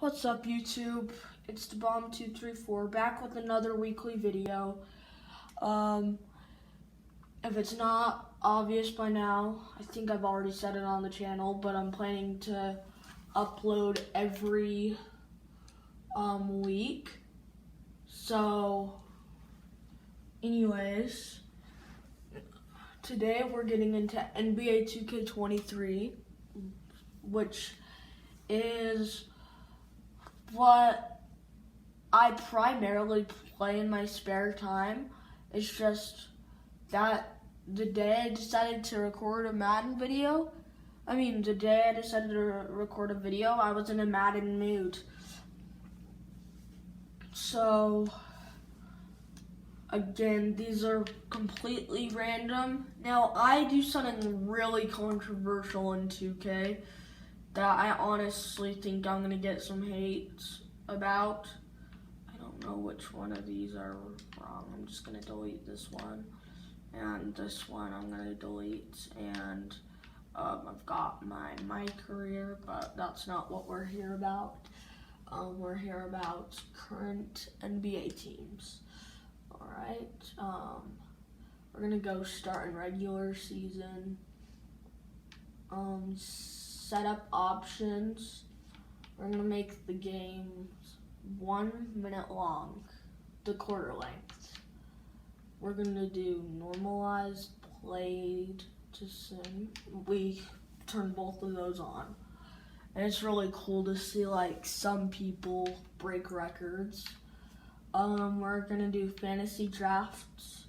What's up, YouTube? It's the Bomb234 back with another weekly video. If it's not obvious by now, I think I've already said it on the channel, but I'm planning to upload every week. So, anyways, today we're getting into NBA 2K23, which is what I primarily play in my spare time. It's just that the day I decided to record a Madden video, I was in a Madden mood. So, again, these are completely random. Now, I do something really controversial in 2K that I honestly think I'm gonna get some hate about. I don't know which one of these are wrong. I'm just gonna delete this one, and this one I'm gonna delete. And I've got my career, but that's not what we're here about. We're here about current NBA teams. All right. We're gonna go start in regular season. Setup options. We're gonna make the games 1 minute long, the quarter length. We're gonna do normalized, played to sim. We turn both of those on, and it's really cool to see like some people break records. We're gonna do fantasy drafts,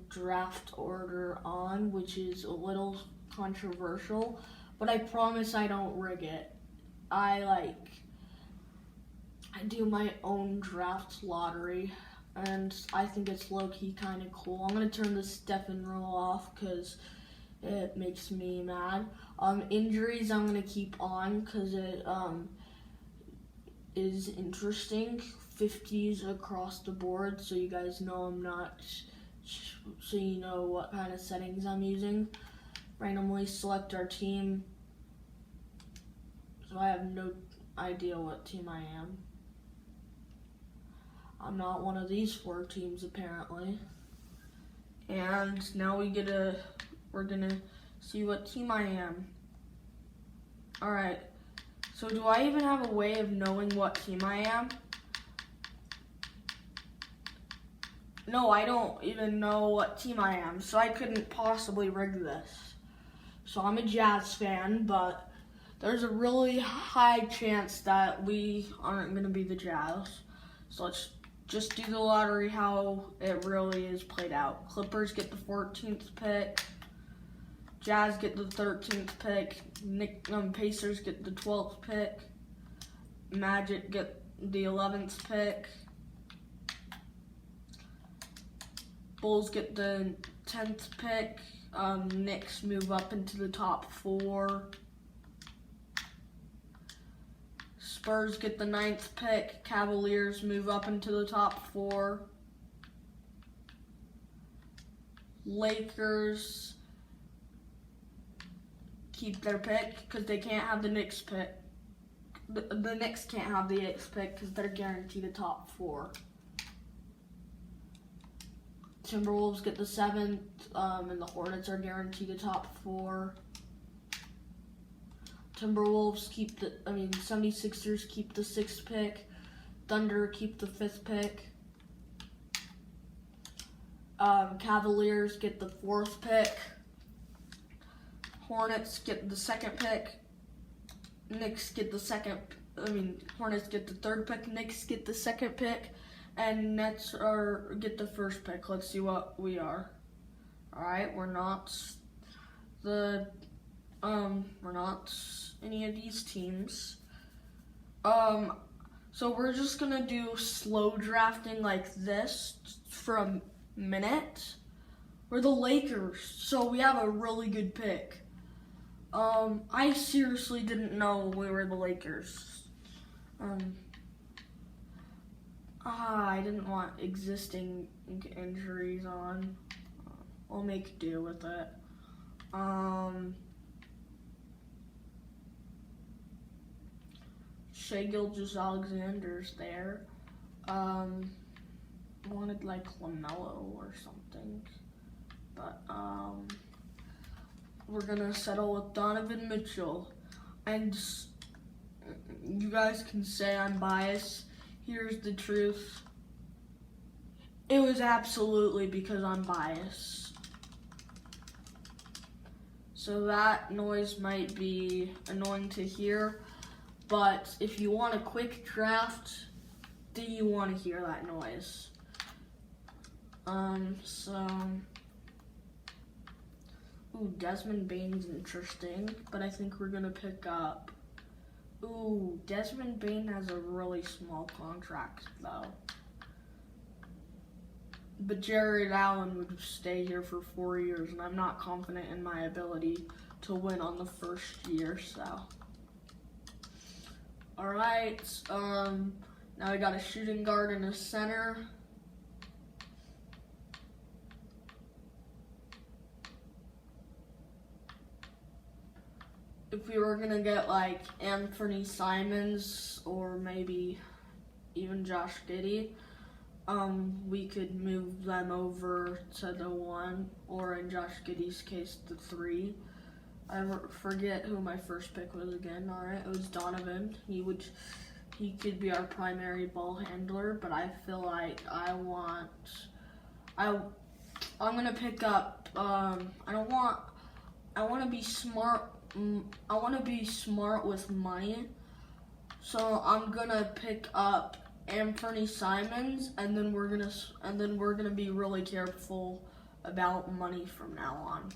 draft order on, which is a little controversial, but I promise I don't rig it. I do my own draft lottery, and I think it's low-key kind of cool. I'm gonna turn the Stephen rule off because it makes me mad. Injuries I'm gonna keep on because it is interesting. 50s across the board, so you guys know I'm not, so you know what kind of settings I'm using. Randomly select our team. So I have no idea what team I am. I'm not one of these 4 teams apparently. And now we're gonna see what team I am. Alright, so do I even have a way of knowing what team I am? No, I don't even know what team I am, so I couldn't possibly rig this. So I'm a Jazz fan, but there's a really high chance that we aren't going to be the Jazz. So let's just do the lottery how it really is played out. Clippers get the 14th pick. Jazz get the 13th pick. Pacers get the 12th pick. Magic get the 11th pick. Bulls get the 10th pick. Knicks move up into the top 4. Spurs get the 9th pick. Cavaliers move up into the top 4. Lakers keep their pick because they can't have the Knicks pick. The Knicks can't have the 8th pick because they're guaranteed a top 4. Timberwolves get the 7th, and the Hornets are guaranteed a top 4. Timberwolves 76ers keep the 6th pick. Thunder keep the 5th pick. Cavaliers get the 4th pick. Hornets get the 2nd pick. Hornets get the 3rd pick. Knicks get the 2nd pick. And Nets get the 1st pick. Let's see what we are. Alright, we're not any of these teams. So we're just gonna do slow drafting like this for a minute. We're the Lakers, so we have a really good pick. I seriously didn't know we were the Lakers. I didn't want existing injuries on. We'll make do with it. Shai Gilgeous-Alexander's there. Wanted like LaMelo or something, but we're gonna settle with Donovan Mitchell. And you guys can say I'm biased. Here's the truth. It was absolutely because I'm biased. So that noise might be annoying to hear, but if you want a quick draft, do you want to hear that noise? Ooh, Desmond Bane's interesting, but I think we're gonna pick up. Ooh, Desmond Bane has a really small contract though. But Jared Allen would stay here for 4 years, and I'm not confident in my ability to win on the first year, so. Alright, now we got a shooting guard and a center. If we were gonna get like Anthony Simons or maybe even Josh Giddey, we could move them over to the 1, or in Josh Giddey's case, the 3. I forget who my first pick was again. Alright, it was Donovan. He could be our primary ball handler, but I feel like I'm gonna pick up. I want to be smart. I want to be smart with money, so I'm gonna pick up Anthony Simons, and then we're gonna be really careful about money from now on.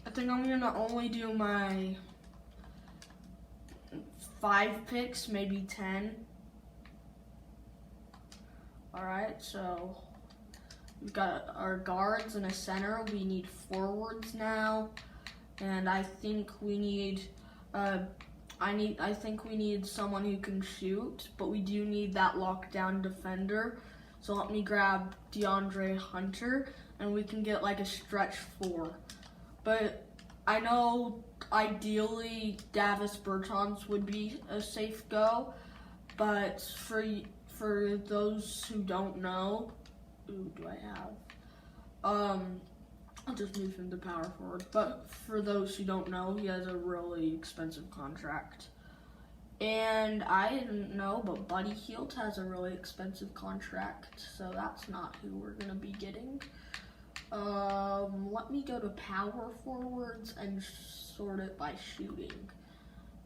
I think I'm gonna only do my 5 picks, maybe 10. Alright, so we've got our guards and a center. We need forwards now, and I think we need I think we need someone who can shoot, but we do need that lockdown defender. So let me grab DeAndre Hunter, and we can get like a stretch 4. But I know ideally Davis Bertans would be a safe go, but for those who don't know, who do I have? I'll just move him to power forward. But for those who don't know, he has a really expensive contract. And I didn't know, but Buddy Hield has a really expensive contract, so that's not who we're gonna be getting. Let me go to power forwards and sort it by shooting,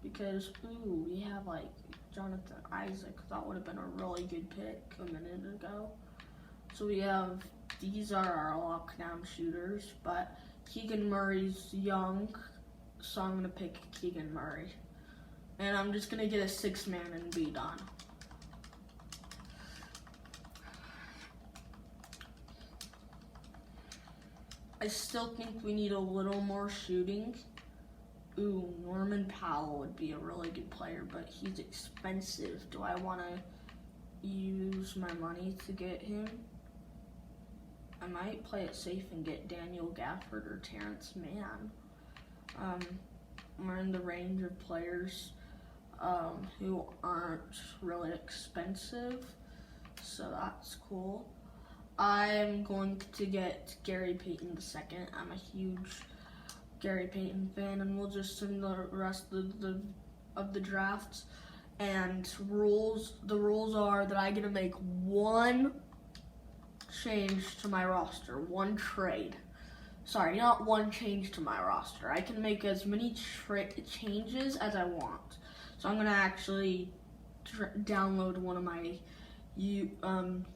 because we have like Jonathan Isaac. That would have been a really good pick a minute ago. So we have, these are our lockdown shooters, but Keegan Murray's young, so I'm gonna pick Keegan Murray. And I'm just gonna get a 6-man and be done. I still think we need a little more shooting. Ooh, Norman Powell would be a really good player, but he's expensive. Do I want to use my money to get him? I might play it safe and get Daniel Gafford or Terrence Mann. We're in the range of players who aren't really expensive, so that's cool. I'm going to get Gary Payton II. I'm a huge Gary Payton fan, and we'll just send the rest of the drafts. And the rules are that I get to make 1 change to my roster, 1 trade. Sorry, not 1 change to my roster. I can make as many changes as I want. So I'm gonna actually download one of my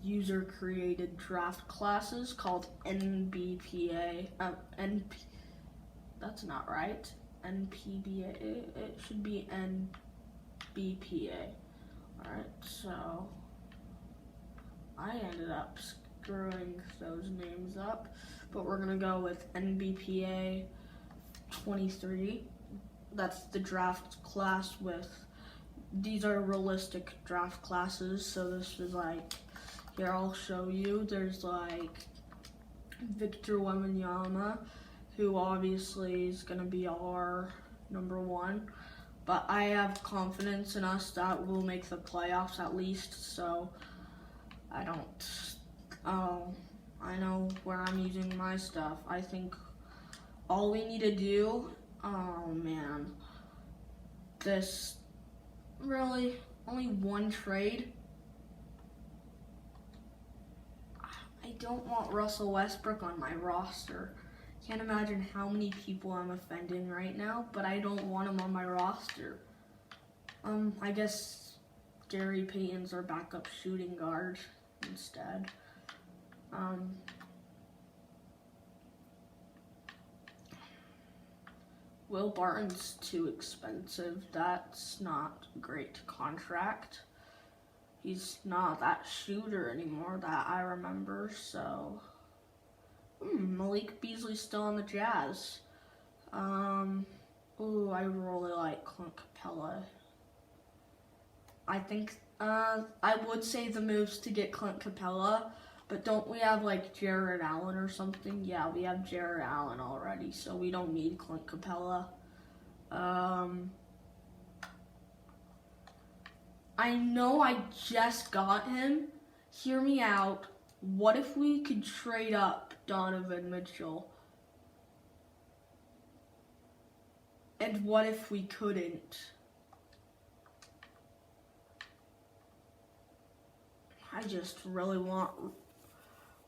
user-created draft classes called NBPA. That's not right. NPBA. It should be NBPA. All right. So I ended up screwing those names up, but we're gonna go with NBPA 23. That's the draft class with. These are realistic draft classes, so this is like, here I'll show you, there's like Victor Wembanyama, who obviously is going to be our number one. But I have confidence in us that we'll make the playoffs at least, so I know where I'm using my stuff. I think all we need to do, this really only one trade. I don't want Russell Westbrook on my roster. Can't imagine how many people I'm offending right now, but I don't want him on my roster. I guess Gary Payton's our backup shooting guard instead. Will Barton's too expensive. That's not a great contract. He's not that shooter anymore that I remember, so... Malik Beasley's still on the Jazz. I really like Clint Capella. I think, I would say the moves to get Clint Capella, but don't we have like Jared Allen or something? Yeah, we have Jared Allen already, so we don't need Clint Capella. I know I just got him. Hear me out. What if we could trade up Donovan Mitchell? And what if we couldn't? I just really want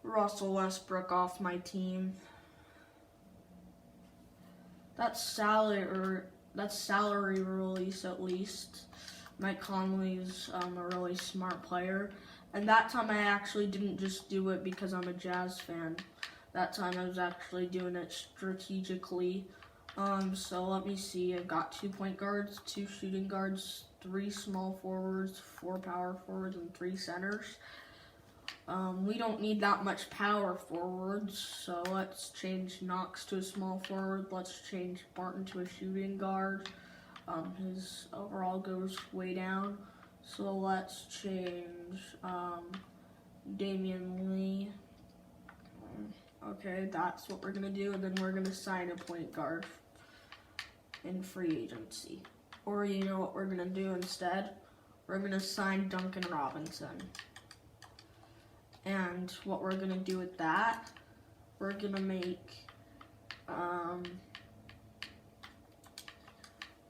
Russell Westbrook off my team. That's salary release at least. Mike Conley's a really smart player. And that time I actually didn't just do it because I'm a Jazz fan. That time I was actually doing it strategically. So let me see. I've got 2 point guards, 2 shooting guards, 3 small forwards, 4 power forwards, and 3 centers. We don't need that much power forwards, so let's change Knox to a small forward. Let's change Barton to a shooting guard. His overall goes way down. So let's change Damian Lee. Okay, that's what we're going to do, and then we're going to sign a point guard in free agency. Or you know what we're going to do instead? We're going to sign Duncan Robinson. And what we're going to do with that, we're going to make...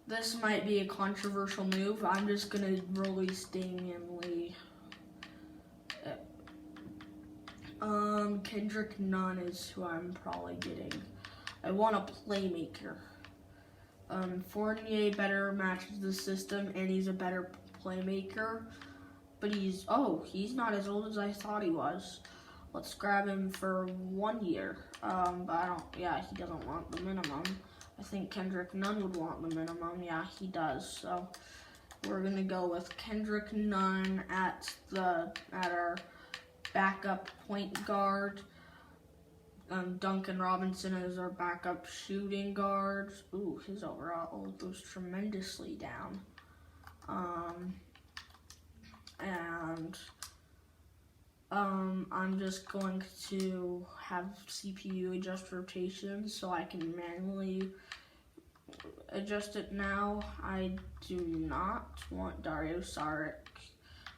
this might be a controversial move. I'm just going to release Damian Lee. Kendrick Nunn is who I'm probably getting. I want a playmaker. Fournier better matches the system, and he's a better playmaker. But he's not as old as I thought he was. Let's grab him for 1 year. But he doesn't want the minimum. I think Kendrick Nunn would want the minimum. Yeah, he does. So we're gonna go with Kendrick Nunn at our backup point guard. Duncan Robinson is our backup shooting guard. Ooh, his overall goes tremendously down. I'm just going to have CPU adjust rotation so I can manually adjust it now. I do not want Dario Saric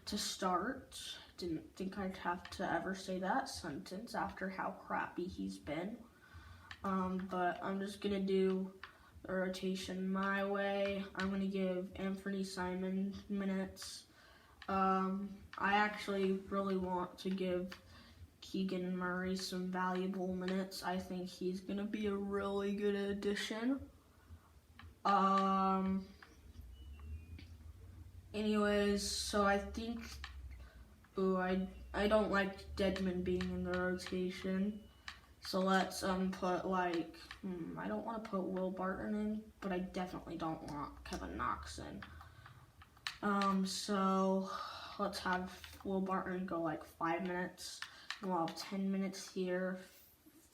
to start. Didn't think I'd have to ever say that sentence after how crappy he's been. But I'm just going to do the rotation my way. I'm going to give Anthony Simon minutes. I actually really want to give Keegan Murray some valuable minutes. I think he's going to be a really good addition. Anyways, so I think... Ooh, I don't like Dedmon being in the rotation. So let's put like... I don't want to put Will Barton in, but I definitely don't want Kevin Knox in. So let's have Will Barton go like 5 minutes. And we'll have 10 minutes here,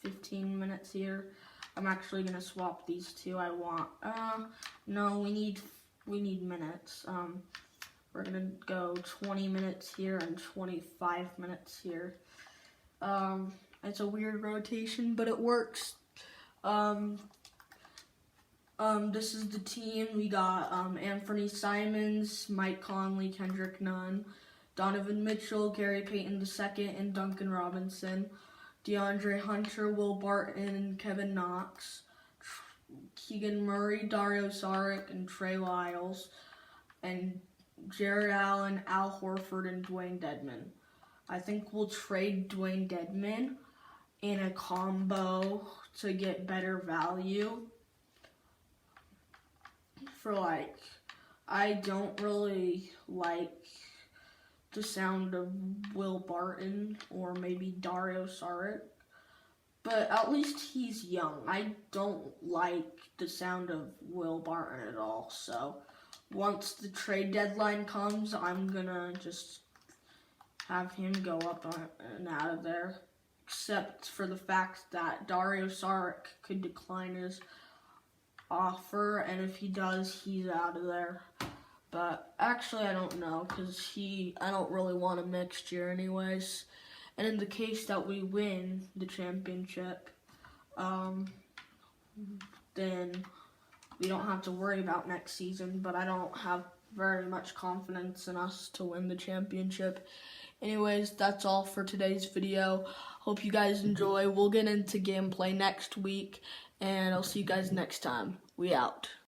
15 minutes here. I'm actually gonna swap these two. I want no, we need minutes. We're gonna go 20 minutes here and 25 minutes here. It's a weird rotation, but it works. This is the team. We got Anthony Simons, Mike Conley, Kendrick Nunn, Donovan Mitchell, Gary Payton II, and Duncan Robinson. DeAndre Hunter, Will Barton, and Kevin Knox. Keegan Murray, Dario Saric, and Trey Lyles. And Jared Allen, Al Horford, and Dwayne Dedmon. I think we'll trade Dwayne Dedmon in a combo to get better value. For I don't really like the sound of Will Barton or maybe Dario Saric, but at least he's young. I don't like the sound of Will Barton at all, so once the trade deadline comes, I'm gonna just have him go up and out of there, except for the fact that Dario Saric could decline his offer, and if he does, he's out of there. But actually, I don't know, because I don't really want him next year anyways. And in the case that we win the championship, then we don't have to worry about next season, but I don't have very much confidence in us to win the championship. Anyways, that's all for today's video. Hope you guys enjoy. We'll get into gameplay next week, and I'll see you guys next time. We out.